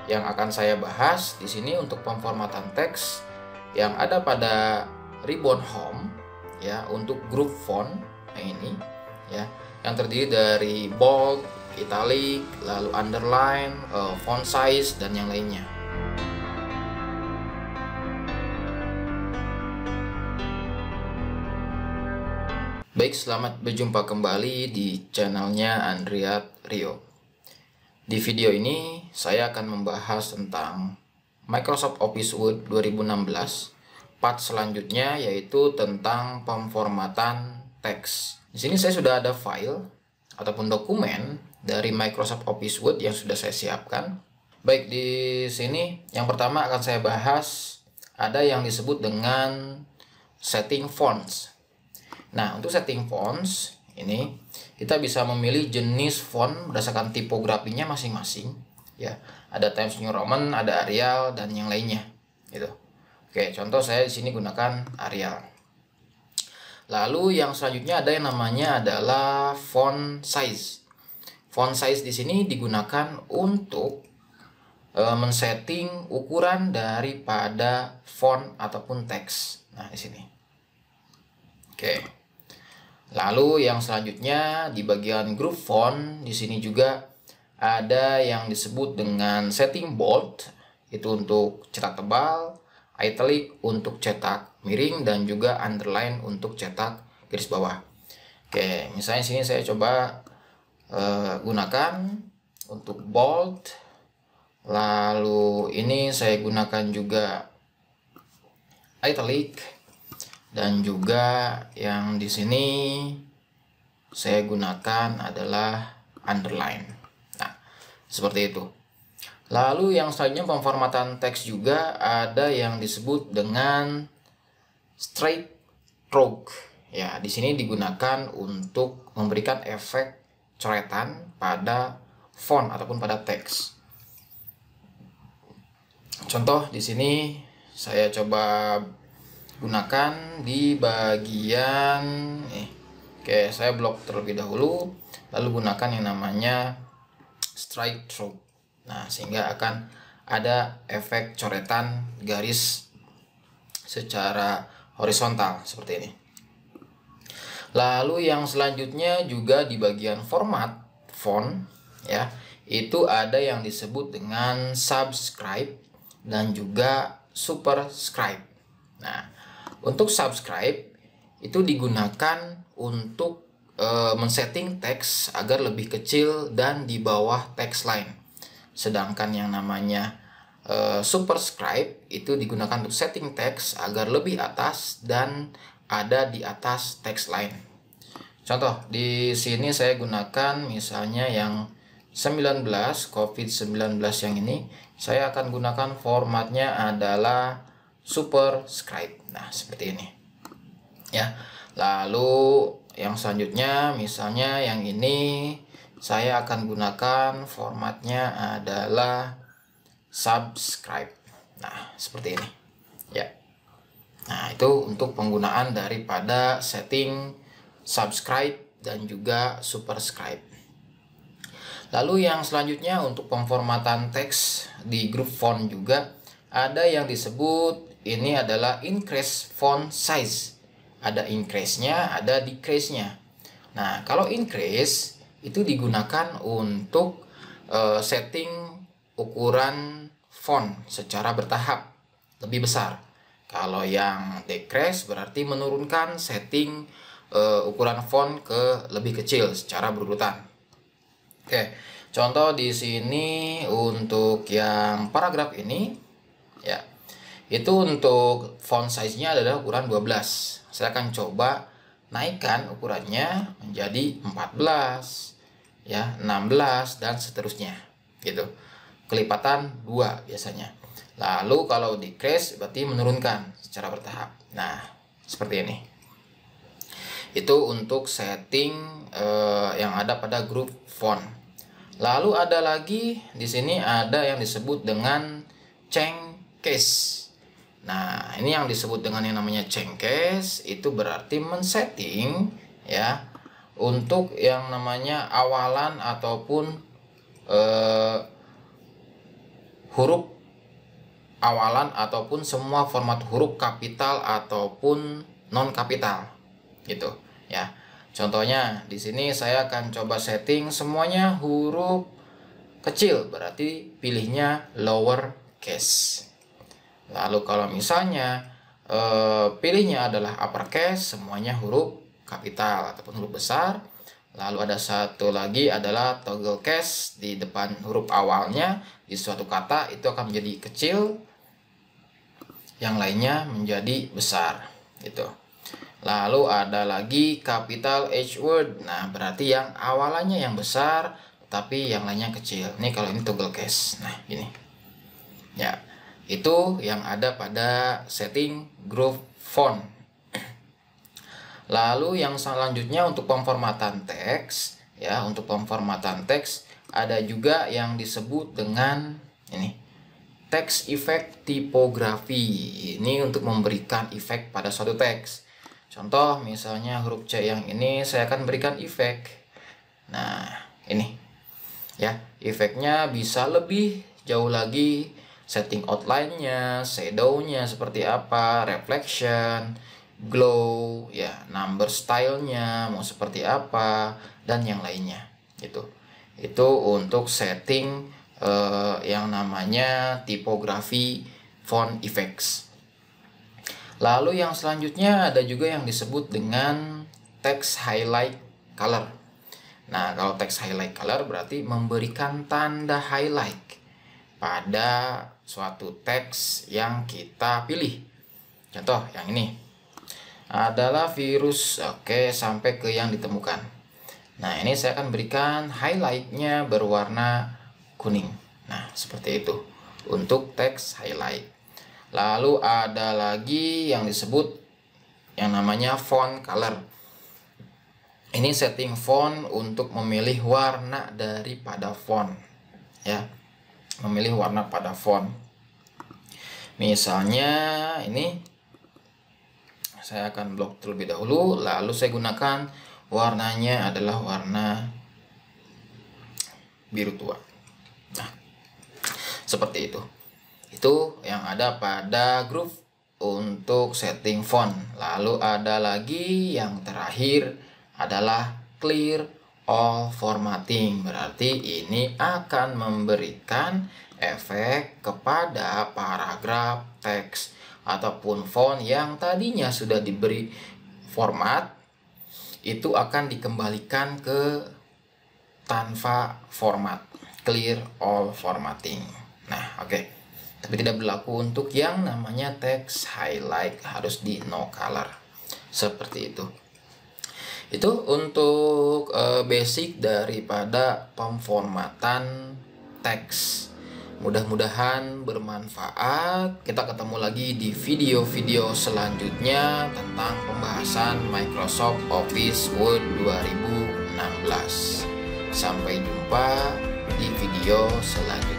Yang akan saya bahas di sini untuk pemformatan teks yang ada pada ribbon home ya, untuk grup font yang ini ya, yang terdiri dari bold, italic, lalu underline, font size dan yang lainnya. Baik, selamat berjumpa kembali di channelnya Andriat Rio. Di video ini saya akan membahas tentang Microsoft Office Word 2016. Part selanjutnya yaitu tentang pemformatan teks. Di sini saya sudah ada file ataupun dokumen dari Microsoft Office Word yang sudah saya siapkan. Baik, di sini yang pertama akan saya bahas ada yang disebut dengan setting fonts. Nah, untuk setting fonts ini kita bisa memilih jenis font berdasarkan tipografinya masing-masing ya. Ada Times New Roman, ada Arial dan yang lainnya gitu. Oke, contoh saya di sini gunakan Arial. Lalu yang selanjutnya ada yang namanya adalah font size. Font size di sini digunakan untuk men-setting ukuran daripada font ataupun teks. Nah, di sini. Oke. Lalu yang selanjutnya di bagian group font di sini juga ada yang disebut dengan setting bold, itu untuk cetak tebal, italic untuk cetak miring dan juga underline untuk cetak garis bawah. Oke, misalnya sini saya coba gunakan untuk bold. Lalu ini saya gunakan juga italic. Dan juga yang di sini saya gunakan adalah underline. Nah, seperti itu. Lalu yang selanjutnya pemformatan teks juga ada yang disebut dengan straight stroke. Ya, di sini digunakan untuk memberikan efek coretan pada font ataupun pada teks. Contoh di sini saya coba gunakan di bagian oke, saya blok terlebih dahulu, lalu gunakan yang namanya straight stroke. Nah, sehingga akan ada efek coretan garis secara horizontal seperti ini. Lalu yang selanjutnya juga di bagian format font ya, itu ada yang disebut dengan subscribe dan juga superscribe. Nah, untuk subscribe itu digunakan untuk men-setting teks agar lebih kecil dan di bawah teks lain. Sedangkan yang namanya superscribe itu digunakan untuk setting teks agar lebih atas dan ada di atas teks lain. Contoh di sini saya gunakan misalnya yang 19 COVID-19 yang ini, saya akan gunakan formatnya adalah superscribe. Nah, seperti ini ya. Lalu yang selanjutnya misalnya yang ini saya akan gunakan formatnya adalah subscribe. Nah, seperti ini ya. Nah, itu untuk penggunaan daripada setting subscribe dan juga superscribe. Lalu yang selanjutnya untuk pemformatan teks di grup font juga ada yang disebut ini adalah increase font size. Ada increase-nya, ada decrease-nya. Nah, kalau increase itu digunakan untuk setting ukuran font secara bertahap lebih besar. Kalau yang decrease berarti menurunkan setting ukuran font ke lebih kecil secara berurutan. Oke, contoh di sini untuk yang paragraf ini ya. Itu untuk font size-nya adalah ukuran 12. Saya akan coba naikkan ukurannya menjadi 14 ya, 16 dan seterusnya gitu. Kelipatan 2 biasanya. Lalu kalau decrease berarti menurunkan secara bertahap. Nah, seperti ini. Itu untuk setting yang ada pada grup font. Lalu ada lagi di sini ada yang disebut dengan change case. Nah, ini yang disebut dengan yang namanya change case itu berarti men-setting ya untuk yang namanya awalan ataupun huruf awalan ataupun semua format huruf kapital ataupun non kapital gitu ya. Contohnya di sini saya akan coba setting semuanya huruf kecil, berarti pilihnya lower case. Lalu kalau misalnya pilihnya adalah uppercase, semuanya huruf kapital ataupun huruf besar. Lalu ada satu lagi adalah toggle case, di depan huruf awalnya di suatu kata itu akan menjadi kecil, yang lainnya menjadi besar gitu. Lalu ada lagi capital H word. Nah, berarti yang awalannya yang besar tapi yang lainnya kecil. Ini kalau ini toggle case. Nah, gini. Ya, itu yang ada pada setting groove font. Lalu yang selanjutnya untuk pemformatan teks, ya, untuk pemformatan teks ada juga yang disebut dengan ini, text effect tipografi. Ini untuk memberikan efek pada suatu teks. Contoh misalnya huruf C yang ini saya akan berikan efek. Nah, ini ya, efeknya bisa lebih jauh lagi, setting outline-nya, shadow-nya seperti apa, reflection, glow, ya, number style-nya mau seperti apa, dan yang lainnya gitu. Itu untuk setting yang namanya tipografi font effects. Lalu yang selanjutnya ada juga yang disebut dengan text highlight color. Nah, kalau text highlight color berarti memberikan tanda highlight pada suatu teks yang kita pilih. Contoh yang ini adalah virus, oke, sampai ke yang ditemukan. Nah, ini saya akan berikan highlightnya berwarna kuning. Nah, seperti itu untuk teks highlight. Lalu ada lagi yang disebut yang namanya font color. Ini setting font untuk memilih warna daripada font, ya, memilih warna pada font. Misalnya ini saya akan blok terlebih dahulu, lalu saya gunakan warnanya adalah warna biru tua. Nah, seperti itu. Itu yang ada pada groove untuk setting font. Lalu ada lagi yang terakhir adalah clear all formatting. Berarti ini akan memberikan efek kepada paragraf, teks, ataupun font yang tadinya sudah diberi format, itu akan dikembalikan ke tanpa format, clear all formatting. Nah, oke. Tapi tidak berlaku untuk yang namanya text highlight, harus di no color. Seperti itu. Itu untuk basic daripada pemformatan teks. Mudah-mudahan bermanfaat. Kita ketemu lagi di video-video selanjutnya tentang pembahasan Microsoft Office Word 2016. Sampai jumpa di video selanjutnya.